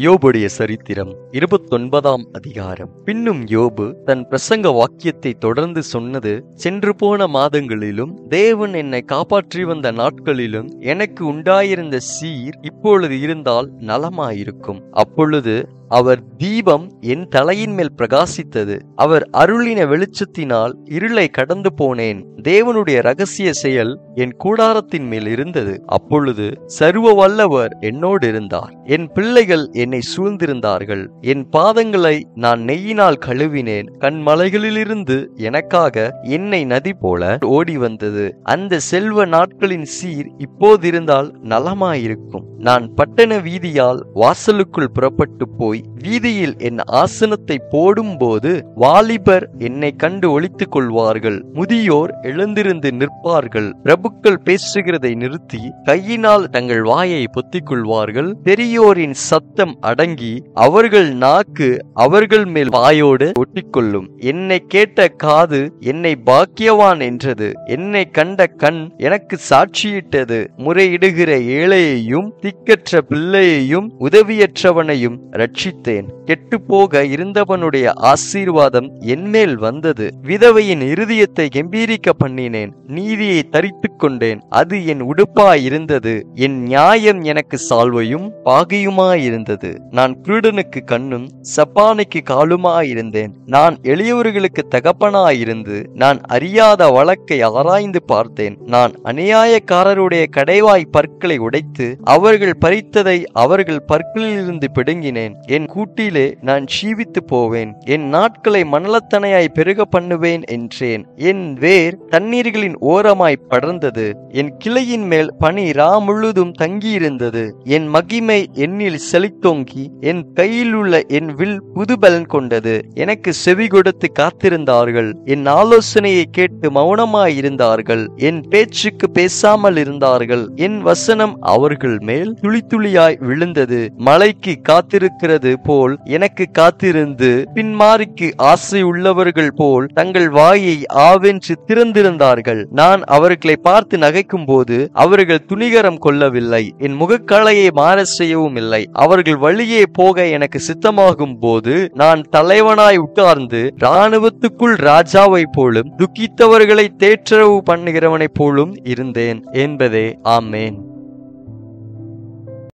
யோபுடைய சரித்திரம் 29ஆம் அதிகாரம். பின்னும் யோபு தன் பிரசங்க வாக்கியத்தை தொடர்ந்து சொன்னது, சென்று போன மாதங்களிலும் தேவன் என்னை காப்பாற்றி வந்த நாட்களிலும் எனக்கு உண்டாயிருந்த சீர் இப்பொழுது இருந்தால் நலமாயிருக்கும். அப்பொழுது அவர் தீபம் என் தலையின் மேல் பிரகாசித்தது. அவர் அருளின வெளிச்சத்தினால் இருளை கடந்து போனேன். தேவனுடைய ரகசிய செயல் என் கூடாரத்தின் மேல் இருந்தது. அப்பொழுது சர்வ வல்லவர் என்னோடு இருந்தார். என் பிள்ளைகள் என்னை சூழ்ந்திருந்தார்கள். என் பாதங்களை நான் நெய்யினால் கழுவினேன். கண்மலைகளிலிருந்து எனக்காக எண்ணெய் நதி போல ஓடி வந்தது. அந்த செல்வ நாட்களின் சீர் இப்போதிருந்தால் நலமாயிருக்கும். நான் பட்டண வீதியால் வாசலுக்குள் புறப்பட்டு போய் வீதியில் என் ஆசனத்தை போடும் போது வாலிபர் என்னை கண்டு ஒளித்துக் கொள்வார்கள். முதியோர் எழுந்திருந்து நிற்பார்கள். பிரபுக்கள் பேசுகிறதை நிறுத்தி கையினால் தங்கள் வாயை பொத்திக் கொள்வார்கள். பெரியோரின் சத்தம் அடங்கி அவர்கள் நாக்கு அவர்கள் மேல் வாயோடு ஒட்டிக்கொள்ளும். என்னை கேட்ட காது என்னை பாக்கியவான் என்றது. என்னை கண்ட கண் எனக்கு சாட்சியிட்டது. முறையிடுகிற ஏழையையும் திக்கற்ற பிள்ளையையும் உதவியற்றவனையும் ரட்சித்தேன். கெட்டுப்போக இருந்தவனுடைய ஆசீர்வாதம் என்மேல் வந்தது. விதவையின் இருதயத்தை கம்பீரிக்க பண்ணினேன். நீதியை தரித்துக் கொண்டேன். அது என் உடுப்பாயிருந்தது. என் நியாயம் எனக்கு சால்வையும் பாகையுமாயிருந்தது. நான் குருடனுக்கு கண்ணும் சப்பானைக்கு காலுமாயிருந்தேன். நான் எளியவர்களுக்கு தகப்பனாயிருந்து நான் அறியாத வழக்கை ஆராய்ந்து பார்த்தேன். நான் அநியாயக்காரருடைய கடைவாய் பற்களை உடைத்து அவர்கள் பறித்ததை அவர்கள் பற்களிலிருந்து பிடுங்கினேன். என் கூட்டிலே நான் ஜீவித்து போவேன். என் நாட்களை மணலத்தனையாய் பெருக பண்ணுவேன் என்றேன். என் வேர் தண்ணீர்களின் ஓரமாய் படர்ந்தது. என் கிளையின் மேல் பனி முழுதும் தங்கியிருந்தது. என் மகிமை என்னில் செழித்தோங்கி என் கையில் உள்ள என் வில் புதுபலன் கொண்டது. எனக்கு செவி கொடுத்து காத்திருந்தார்கள். என் ஆலோசனையை கேட்டு மௌனமாயிருந்தார்கள். என் பேச்சுக்கு பேசாமல் இருந்தார்கள். என் வசனம் அவர்கள் மேல் துளி துளியாய் விழுந்தது. மழைக்கு காத்திருக்கிறது போல் எனக்கு காத்திருந்து பின்மாரிக்கு ஆசை உள்ளவர்கள் போல் தங்கள் வாயை ஆவென்று திறந்திருந்தார்கள். நான் அவர்களை பார்த்து நகைக்கும் போது அவர்கள் துணிகரம் கொள்ளவில்லை. என் முகக்கலையை மாற செய்யவும் இல்லை. அவர்கள் வழியே போக எனக்கு சித்தமாகும் போது நான் தலைவனாய் உட்கார்ந்து இராணுவத்துக்குள் ராஜாவை போலும் துக்கித்தவர்களை தேற்றரவு பண்ணுகிறவனை போலும் இருந்தேன் என்பதே. ஆமேன்.